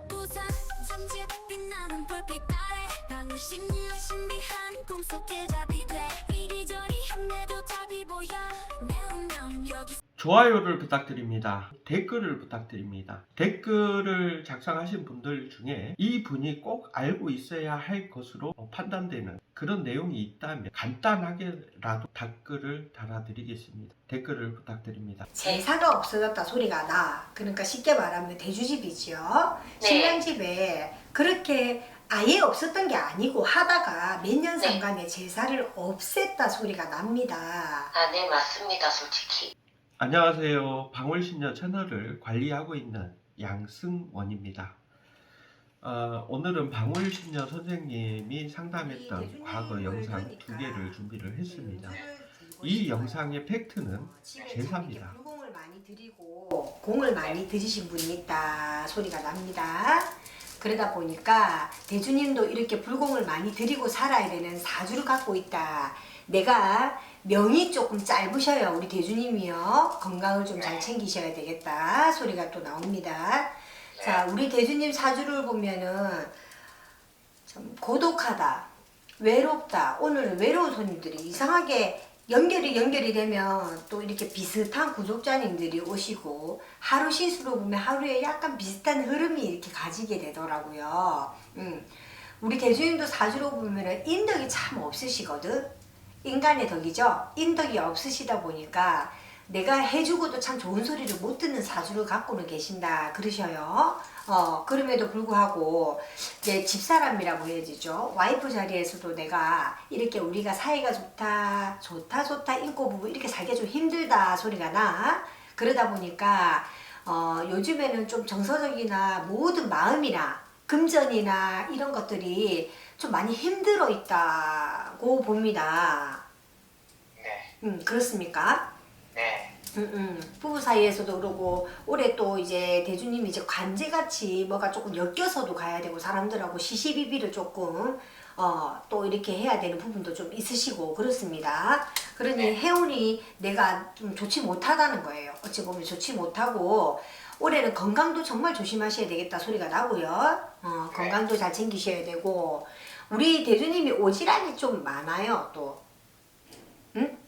부산 잠재 빛나는 불빛 아래 방울 신유 신비한 꿈속에 답이 돼 이리저리 헤매도 답이 보여 매운면 여기 좋아요를 부탁드립니다. 댓글을 부탁드립니다. 댓글을 작성하신 분들 중에 이 분이 꼭 알고 있어야 할 것으로 판단되는 그런 내용이 있다면 간단하게라도 댓글을 달아드리겠습니다. 댓글을 부탁드립니다. 제사가 없어졌다 소리가 나. 그러니까 쉽게 말하면 대주집이지요. 네. 신랑집에 그렇게 아예 없었던 게 아니고 하다가 몇 년 상간에 제사를 없앴다 소리가 납니다. 아, 네, 맞습니다, 솔직히. 안녕하세요. 방울신녀 채널을 관리하고 있는 양승원입니다. 오늘은 방울신녀 선생님이 상담했던 과거 영상 두 개를 준비를 했습니다. 이 영상의 팩트는 제사입니다. 불공을 많이 드리고 공을 많이 드리신 분이 있다 소리가 납니다. 그러다 보니까 대주님도 이렇게 불공을 많이 드리고 살아야 되는 사주를 갖고 있다. 내가 명이 조금 짧으셔요. 우리 대주님이요. 건강을 좀 잘 챙기셔야 되겠다 소리가 또 나옵니다. 자, 우리 대주님 사주를 보면은 좀 고독하다, 외롭다. 오늘은 외로운 손님들이 이상하게 연결이 되면 또 이렇게 비슷한 구독자님들이 오시고 하루 시수로 보면 하루에 약간 비슷한 흐름이 이렇게 가지게 되더라고요. 우리 대주님도 사주로 보면은 인덕이 참 없으시거든. 인간의 덕이죠. 인덕이 없으시다 보니까 내가 해주고도 참 좋은 소리를 못 듣는 사주를 갖고는 계신다 그러셔요. 그럼에도 불구하고 이제 집사람이라고 해야지죠. 와이프 자리에서도 내가 이렇게 우리가 사이가 좋다 인고 부부 이렇게 살기가 좀 힘들다 소리가 나. 그러다 보니까 요즘에는 좀 정서적이나 모든 마음이나 금전이나 이런 것들이 좀 많이 힘들어 있다고 봅니다. 네. 그렇습니까? 네. 부부 사이에서도 그러고 올해 또 이제 대주님이 이제 관제같이 뭐가 조금 엮여서도 가야 되고 사람들하고 시시비비를 조금 또 이렇게 해야 되는 부분도 좀 있으시고 그렇습니다. 그러니 해운이 내가 좀 좋지 못하다는 거예요. 어찌 보면 좋지 못하고 올해는 건강도 정말 조심하셔야 되겠다 소리가 나고요. 건강도 잘 챙기셔야 되고 우리 대주님이 오지랖이 좀 많아요. 또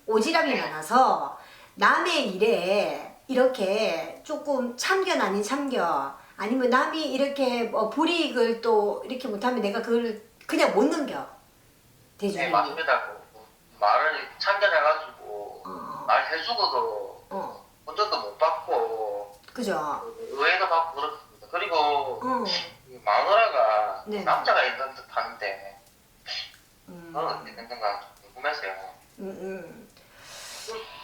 오지랖이 많아서 남의 일에 이렇게 조금 참견 아닌 참견 아니면 남이 이렇게 불이익을 또 이렇게 못하면 내가 그걸 그냥 못 넘겨. 대주님이. 네, 맞습니다. 말을 참견해가지고, 말 해주고도, 본전도 못 받고, 그죠? 의외도 받고 그렇습니다. 그리고, 이 마누라가 네. 남자가 있는 듯 하는데, 그건 어떻게 된가 궁금해서요.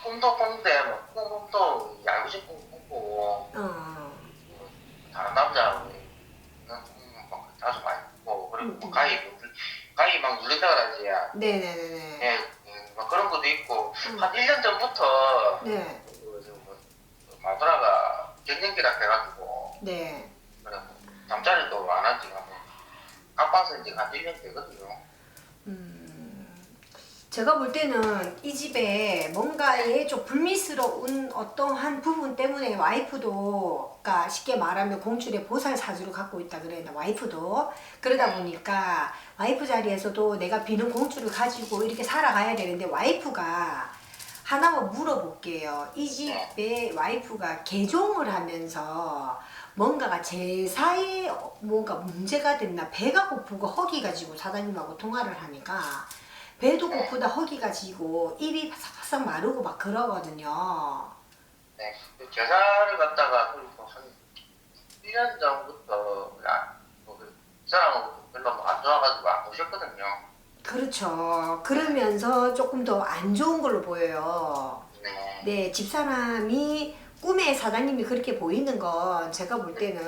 꿈도 꾸는데, 꿈도 야구식 꿈 꾸고, 다른 남자하고 있는 꿈 자주 많이 꾸고, 그리고 가위 막 눌린다 그러지. 네네네네. 예, 막 그런 것도 있고, 한 1년 전부터, 네. 마누라가 갱년기라 해가지고, 네. 그래, 잠자리도 안 한 지가 아파서 이제 한 1년 되거든요. 제가 볼 때는 이 집에 뭔가에 좀 불미스러운 어떠한 부분 때문에 와이프도, 그러니까 쉽게 말하면 공줄의 보살 사주를 갖고 있다 그래야 되나, 와이프도. 그러다 보니까 와이프 자리에서도 내가 비는 공줄을 가지고 이렇게 살아가야 되는데 와이프가 하나만 물어볼게요. 이 집에 와이프가 개종을 하면서 뭔가가 제사에 뭔가 문제가 됐나, 배가 고프고 허기가 지고 사장님하고 통화를 하니까 배도 고프다 허기가 지고 입이 바삭바삭 마르고 막 그러거든요. 네, 그 제사를 갖다가 그리고 한 1년 전부터 그 사람하고 별로 안 좋아가지고 안 오셨거든요. 그렇죠. 그러면서 조금 더 안 좋은 걸로 보여요. 네. 네, 집사람이 꿈에 사장님이 그렇게 보이는 건 제가 볼 때는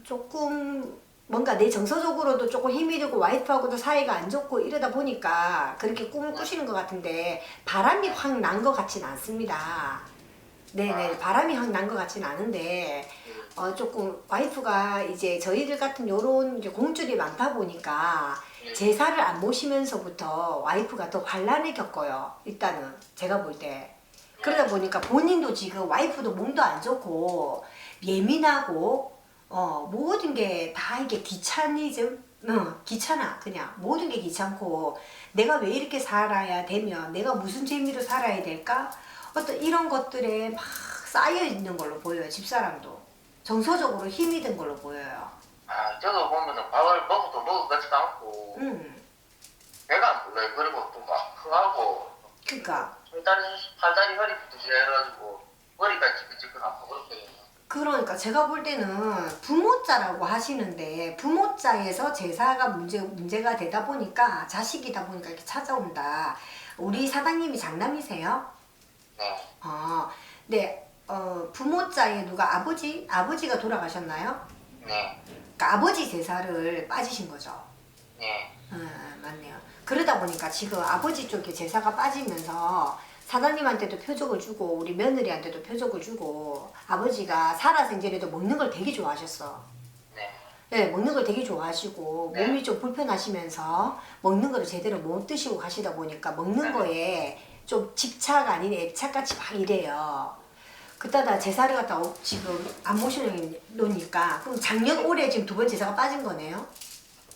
조금 뭔가 내 정서적으로도 조금 힘이 들고 와이프하고도 사이가 안 좋고 이러다 보니까 그렇게 꿈을 꾸시는 것 같은데 바람이 확 난 것 같지는 않습니다. 네네, 바람이 확 난 것 같지는 않은데 조금 와이프가 이제 저희들 같은 요런 이제 공줄이 많다 보니까 제사를 안 모시면서부터 와이프가 더 환란을 겪어요. 일단은 제가 볼 때. 그러다 보니까 본인도 지금 와이프도 몸도 안 좋고 예민하고 모든 게 다 이게 귀차니즘, 귀찮아. 그냥 모든 게 귀찮고 내가 왜 이렇게 살아야 되며 내가 무슨 재미로 살아야 될까? 어떤 이런 것들에 막 쌓여 있는 걸로 보여요. 집사람도 정서적으로 힘이 든 걸로 보여요. 아, 저도 보면은 밥을 먹어도 먹을 것 같지도 않고 배가 안 불러요. 그리고 또 막 흥하고 그러니까 팔다리 허리부터 시작해가지고 머리가 지끈지끈하고 그렇게 돼요. 그러니까 제가 볼 때는 부모자라고 하시는데 부모자에서 제사가 문제가 되다 보니까 자식이다 보니까 이렇게 찾아온다. 우리 사장님이 장남이세요? 네. 네. 부모자에 누가 아버지가 돌아가셨나요? 네. 그러니까 아버지 제사를 빠지신 거죠. 네. 맞네요. 그러다 보니까 지금 아버지 쪽에 제사가 빠지면서 사장님한테도 표적을 주고 우리 며느리한테도 표적을 주고 아버지가 살아생전에도 먹는 걸 되게 좋아하셨어. 네. 네, 먹는 걸 되게 좋아하시고 네. 몸이 좀 불편하시면서 먹는 거를 제대로 못 드시고 가시다 보니까 먹는 거에 좀 집착 아닌 애착같이 막 이래요. 그따다 제사를 갖다 지금 안 모셔놓으니까 그럼 작년 올해 지금 2번 제사가 빠진 거네요.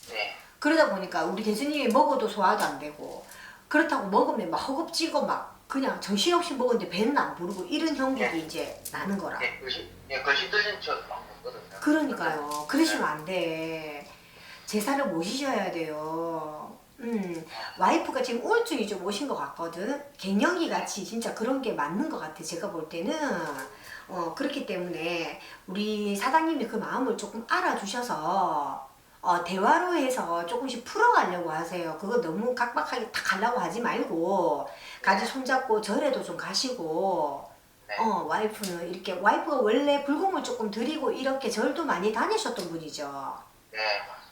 네. 그러다 보니까 우리 교수님이 먹어도 소화도 안 되고 그렇다고 먹으면 막 허겁지겁 막 그냥 정신없이 먹었는데 배는 안 부르고 이런 형국이 이제 나는 거라. 네. 글씨 들린 척막 먹거든요. 그러니까요. 그러시면 안 돼. 제사를 모시셔야 돼요. 와이프가 지금 우울증이 좀 오신 것 같거든. 갱년기 같이 진짜 그런 게 맞는 것 같아. 제가 볼 때는. 그렇기 때문에 우리 사장님이 그 마음을 조금 알아주셔서 대화로 해서 조금씩 풀어가려고 하세요. 그거 너무 각박하게 딱 가려고 하지 말고 같이 손잡고 절에도 좀 가시고 와이프는 이렇게 와이프가 원래 불공을 조금 드리고 이렇게 절도 많이 다니셨던 분이죠. 네.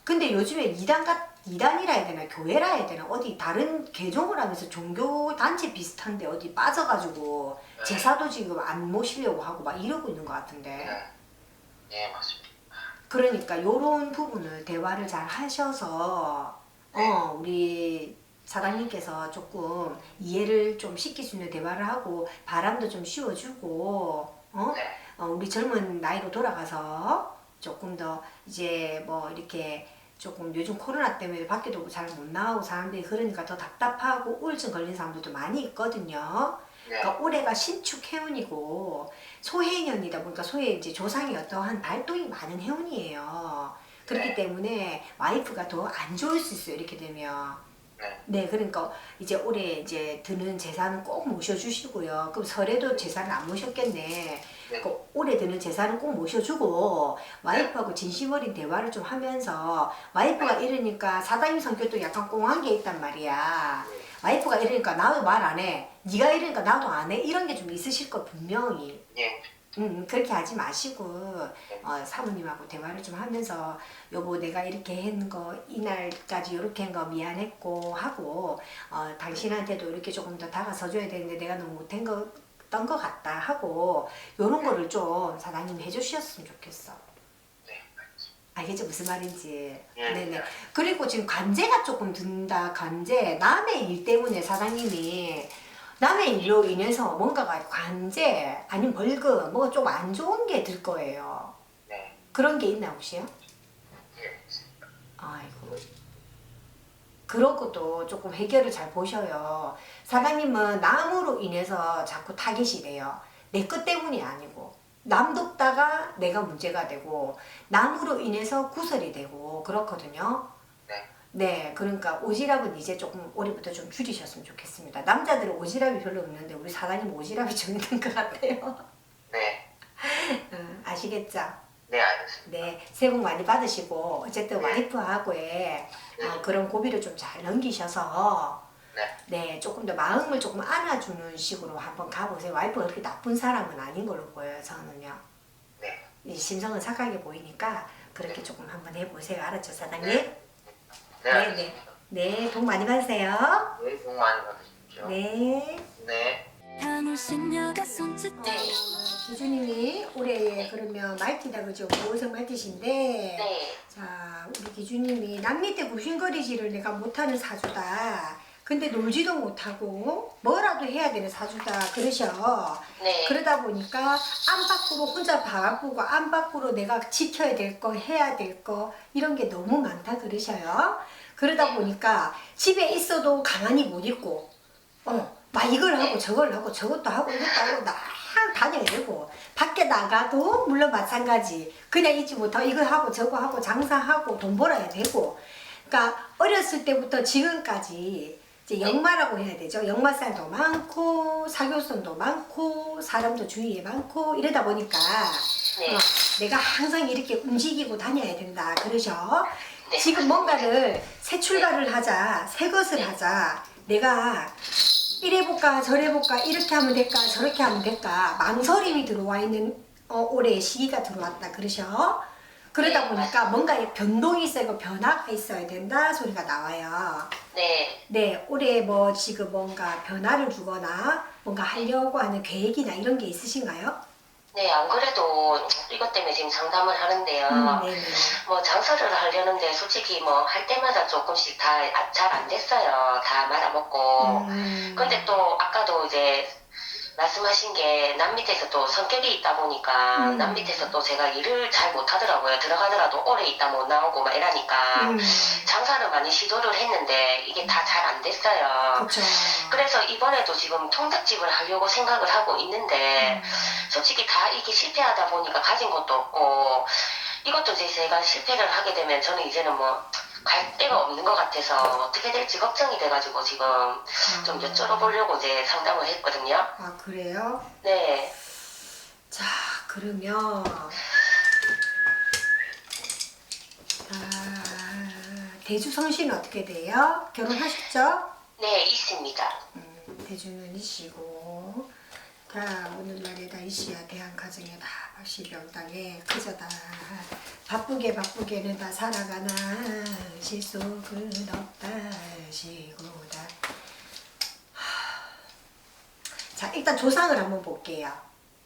근데 요즘에 이단이라 해야 되나 교회라 해야 되나 어디 다른 개종을 하면서 종교 단체 비슷한데 어디 빠져가지고 제사도 지금 안 모시려고 하고 막 이러고 있는 것 같은데. 네. 네, 맞습니다. 그러니까 요런 부분을 대화를 잘 하셔서 우리 사장님께서 조금 이해를 좀 시킬 수 있는 대화를 하고 바람도 좀 씌워주고 우리 젊은 나이로 돌아가서 조금 더 이제 뭐 이렇게 조금 요즘 코로나 때문에 밖에도 잘 못 나오고 사람들이 그러니까 더 답답하고 우울증 걸린 사람들도 많이 있거든요. 그러니까 올해가 신축 해운이고 소해년이다 보니까 소의 이제 조상이 어떠한 발동이 많은 해운이에요. 그렇기 때문에 와이프가 더 안 좋을 수 있어요. 이렇게 되면. 네, 그러니까 이제 올해 이제 드는 제사는 꼭 모셔주시고요. 그럼 설에도 제사는 안 모셨겠네. 그 올해 드는 제사는 꼭 모셔주고 와이프하고 진심 어린 대화를 좀 하면서 와이프가 이러니까 사장님 성격도 약간 꽁한 게 있단 말이야. 와이프가 이러니까 나도 말 안 해. 네가 이러니까 나도 안 해. 이런 게 좀 있으실 거 분명히. 네. 그렇게 하지 마시고 사모님하고 대화를 좀 하면서 여보 내가 이렇게 했는 거 이날까지 이렇게 한 거 미안했고 하고 당신한테도 이렇게 조금 더 다가서 줘야 되는데 내가 너무 못한 것 같다 하고 요런 거를 좀 사장님이 해주셨으면 좋겠어. 네. 알겠죠? 무슨 말인지. 네. 네네. 그리고 지금 관제가 조금 든다. 관제. 남의 일 때문에 사장님이 남의 일로 인해서 뭔가가 관제 아니면 벌금 뭐가 좀 안 좋은 게 들 거예요. 네. 그런 게 있나 혹시요? 네. 아이고. 그런 것도 조금 해결을 잘 보셔요. 사장님은 남으로 인해서 자꾸 타겟이 돼요. 내 것 때문이 아니고 남 돕다가 내가 문제가 되고 남으로 인해서 구설이 되고 그렇거든요. 네, 그러니까 오지랖은 이제 조금 올해부터 좀 줄이셨으면 좋겠습니다. 남자들은 오지랖이 별로 없는데 우리 사장님 오지랖이 좀 있는 것 같아요. 네. 아시겠죠? 네, 알겠습니다. 네, 새해 복 많이 받으시고 어쨌든 와이프하고의 그런 고비를 좀 잘 넘기셔서 네, 조금 더 마음을 조금 안아주는 식으로 한번 가보세요. 와이프가 그렇게 나쁜 사람은 아닌 걸로 보여요, 저는요. 네. 이 심성은 착하게 보이니까 그렇게 조금 한번 해보세요. 알았죠, 사장님? 네, 알겠습니다. 네, 복 많이 받으세요. 네, 복 많이 받으십시오. 네. 네. 당신녀가 손짓해 기주님이 올해 그러면 말티다 그죠? 5성 말티신데 네. 자 우리 기주님이 남 밑에 굽신거리지를 내가 못하는 사주다. 근데 놀지도 못하고 뭐라도 해야 되는 사주다 그러셔. 네. 그러다 보니까 안 밖으로 혼자 바쁘고 안 밖으로 내가 지켜야 될 거 해야 될 거 이런 게 너무 많다 그러셔요. 그러다 보니까 집에 있어도 가만히 못 있고 막 이걸 하고 저걸 하고 저것도 하고 이것도 하고 막 다녀야 되고 밖에 나가도 물론 마찬가지 그냥 있지 못하고 이거 하고 저거 하고 장사하고 돈 벌어야 되고 그러니까 어렸을 때부터 지금까지 이제 역마라고 해야 되죠. 역마살도 많고 사교성도 많고 사람도 주위에 많고 이러다 보니까 네. 내가 항상 이렇게 움직이고 다녀야 된다 그러셔. 네. 지금 뭔가를 새 출발을 하자, 새 것을 하자. 내가 이래볼까 저래볼까 이렇게 하면 될까 저렇게 하면 될까 망설임이 들어와 있는 올해의 시기가 들어왔다 그러셔. 그러다 네, 보니까 뭔가의 변동이 있어야 변화가 있어야 된다 소리가 나와요. 네. 네, 올해 뭐 지금 뭔가 변화를 주거나 뭔가 하려고 하는 계획이나 이런 게 있으신가요? 네, 안 그래도 이것 때문에 지금 상담을 하는데요. 네네. 뭐 장사를 하려는데 솔직히 뭐 할 때마다 조금씩 다 잘 안 됐어요. 다 말아먹고. 근데 또 아까도 이제 말씀하신 게 남 밑에서 또 성격이 있다 보니까 남 밑에서 또 제가 일을 잘 못하더라고요. 들어가더라도 오래 있다 못 나오고 막 이러니까 장사를 많이 시도를 했는데 이게 다 잘 안 됐어요. 그렇죠. 그래서 이번에도 지금 통닭집을 하려고 생각을 하고 있는데 솔직히 다 이게 실패하다 보니까 가진 것도 없고 이것도 이제 제가 실패를 하게 되면 저는 이제는 뭐 갈 데가 없는 것 같아서 어떻게 될지 걱정이 돼가지고 지금 좀 여쭤보려고 이제 상담을 했거든요. 아 그래요? 네. 자 그러면 대주성씨는 어떻게 돼요? 결혼하셨죠? 네, 있습니다. 대주는 이시고 자 오늘날에다 이시야 대한가정에 다 박시병땅에 그저다 바쁘게는 다 살아가나 실속은 없다 시고다. 자 일단 조상을 한번 볼게요.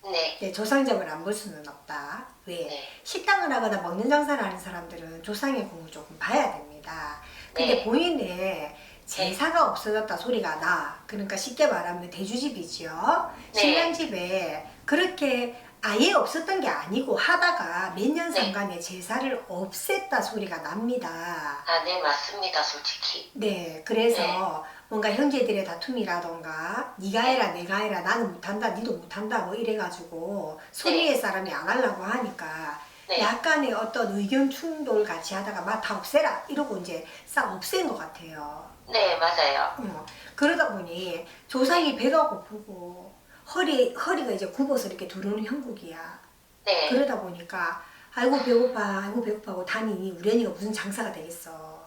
네. 네, 조상점을 안 볼 수는 없다. 왜? 네. 식당을 하거나 먹는 장사를 하는 사람들은 조상의 공을 조금 봐야 됩니다. 근데 네. 본인의 제사가 없어졌다 소리가 나. 그러니까 쉽게 말하면 대주집이지요. 네. 신랑집에 그렇게 아예 없었던 게 아니고 하다가 몇 년 상간에 제사를 없앴다 소리가 납니다. 아, 네, 맞습니다, 솔직히. 네, 그래서 뭔가 형제들의 다툼이라던가 네가 해라 내가 해라 나는 못한다 니도 못한다 뭐 이래가지고 소리의 사람이 안 하려고 하니까 네. 약간의 어떤 의견 충돌 같이 하다가 막 다 없애라 이러고 이제 싹 없앤 것 같아요. 네, 맞아요. 그러다 보니 조상이 배가 고프고 허리가 이제 굽어서 이렇게 들어오는 형국이야. 네. 그러다 보니까 아이고 배고파고 다니니 우연이가 무슨 장사가 되겠어.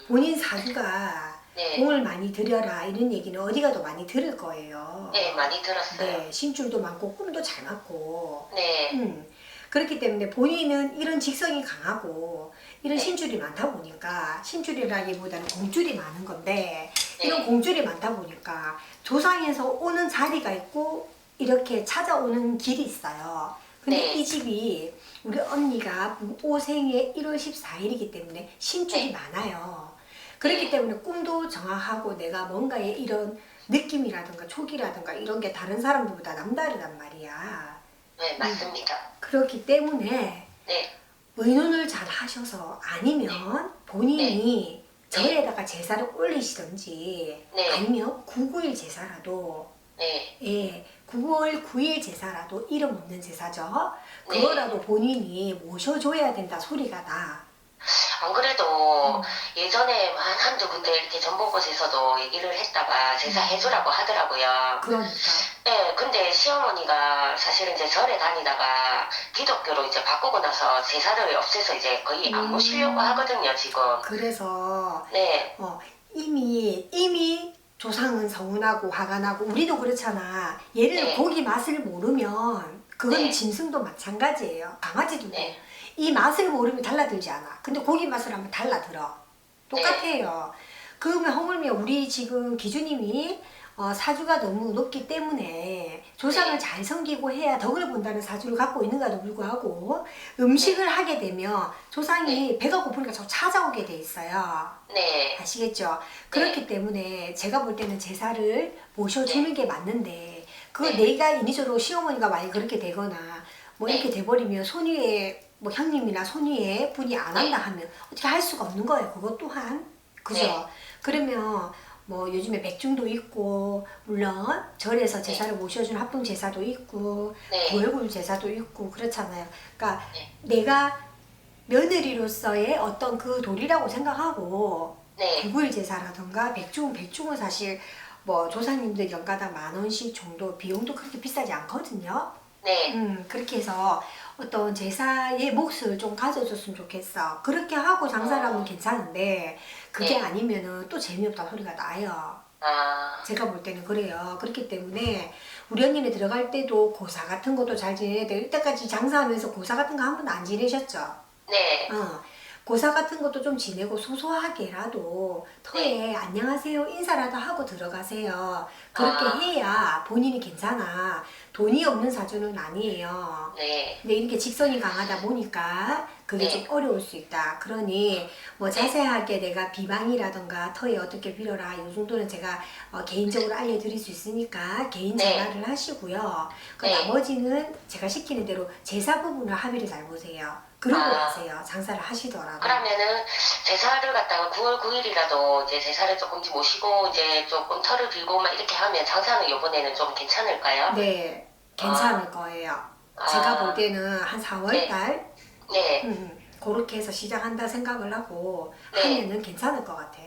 본인 사주가 네. 공을 많이 들여라 이런 얘기는 어디 가도 많이 들을 거예요. 네, 많이 들었어요. 네, 신줄도 많고 꿈도 잘 맞고. 네. 그렇기 때문에 본인은 이런 직성이 강하고 이런 네. 신줄이 많다 보니까 신줄이라기보다는 공줄이 많은 건데 네. 이런 공줄이 많다 보니까 조상에서 오는 자리가 있고 이렇게 찾아오는 길이 있어요. 근데 네. 이 집이 우리 언니가 오생의 1월 14일이기 때문에 신줄이 네. 많아요. 그렇기 네. 때문에 꿈도 정확하고 내가 뭔가의 이런 느낌이라든가 촉이라든가 이런 게 다른 사람들보다 남다르단 말이야. 네, 맞습니다. 그렇기 때문에 네. 의논을 잘 하셔서 아니면 본인이 네. 절에다가 제사를 올리시든지 네. 아니면 991 제사라도 네. 예, 9월 9일 제사라도 이름 없는 제사죠. 네. 그거라도 본인이 모셔줘야 된다 소리가 나. 안 그래도 예전에 한두 군데 이렇게 전보고에서도 얘기를 했다가 제사 해주라고 하더라고요. 그러니까. 네, 근데 시어머니가 사실은 이제 절에 다니다가 기독교로 이제 바꾸고 나서 제사를 없애서 이제 거의 안 모시려고 하거든요, 지금. 그래서 네, 이미 조상은 서운하고 화가 나고 우리도 그렇잖아. 얘를 네. 고기 맛을 모르면 그건 네. 짐승도 마찬가지예요. 강아지도 네. 이 맛을 모르면 달라들지 않아. 근데 고기 맛을 하면 달라들어. 똑같아요. 그러면 허물며 우리 지금 기주님이 사주가 너무 높기 때문에 조상을 네. 잘 섬기고 해야 덕을 본다는 사주를 갖고 있는가도 불구하고 음식을 하게 되면 조상이 배가 고프니까 자꾸 찾아오게 돼 있어요. 네. 아시겠죠? 그렇기 때문에 제가 볼 때는 제사를 모셔주는 게 맞는데 그걸 네. 내가 인위적으로 시어머니가 만약 그렇게 되거나 뭐 네. 이렇게 돼버리면 손위에 뭐 형님이나 손위에 분이 안 한다 네. 하면 어떻게 할 수가 없는 거예요. 그것 또한. 그죠? 네. 그러면 뭐 요즘에 백중도 있고 물론 절에서 제사를 모셔주는 합동 제사도 있고 네. 구월굴 제사도 있고 그렇잖아요. 그러니까 네. 내가 며느리로서의 어떤 그 도리라고 생각하고 네. 구구일 제사라던가 백중은 사실 뭐 조상님들 연가당 10,000원씩 정도 비용도 그렇게 비싸지 않거든요. 네. 그렇게 해서 어떤 제사의 몫을 좀 가져줬으면 좋겠어. 그렇게 하고 장사를 하면 괜찮은데 그게 네. 아니면은 또 재미없다 소리가 나요. 아, 제가 볼 때는 그래요. 그렇기 때문에 우리 언니네 들어갈 때도 고사 같은 것도 잘 지내야 돼요. 이때까지 장사하면서 고사 같은 거 한 번도 안 지내셨죠? 네. 고사 같은 것도 좀 지내고 소소하게라도 터에 안녕하세요 인사라도 하고 들어가세요. 그렇게 아. 해야 본인이 괜찮아. 돈이 없는 사주는 아니에요. 네. 근데 이렇게 직선이 강하다 보니까 그게 네. 좀 어려울 수 있다. 그러니 뭐 자세하게 내가 비방이라던가 터에 어떻게 빌어라 이 정도는 제가 개인적으로 알려드릴 수 있으니까 개인 네. 전화를 하시고요. 그 네. 나머지는 제가 시키는 대로 제사 부분을 합의를 잘 보세요. 그러고 아. 하세요. 장사를 하시더라도. 그러면은 제사를 갖다가 9월 9일이라도 이제 제사를 조금 모시고 이제 조금 털을 빌고 막 이렇게 하면 장사는 이번에는 좀 괜찮을까요? 네, 괜찮을 거예요. 아. 제가 볼 때는 한 4월 달 네. 그렇게 해서 시작한다 생각을 하고 네. 하면은 괜찮을 것 같아.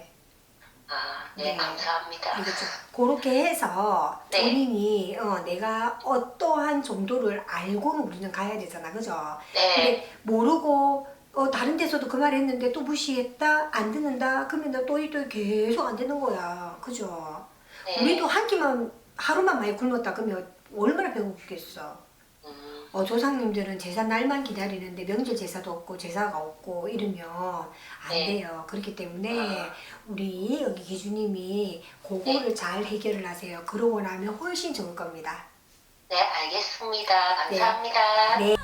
아, 네, 네. 감사합니다. 알겠죠? 그렇게 해서 네. 본인이 내가 어떠한 정도를 알고는 우리는 가야 되잖아, 그죠? 네. 근데 모르고 다른 데서도 그 말 했는데 또 무시했다, 안 듣는다, 그러면 또 계속 안 되는 거야, 그죠? 네. 우리도 한 끼만 하루만 많이 굶었다 그러면 얼마나 배고프겠어. 조상님들은 제사 날만 기다리는데 명절 제사도 없고 제사가 없고 이러면 안 네. 돼요. 그렇기 때문에 우리 여기 기주님이 그거를 네. 잘 해결을 하세요. 그러고 나면 훨씬 좋을 겁니다. 네, 알겠습니다. 감사합니다. 네.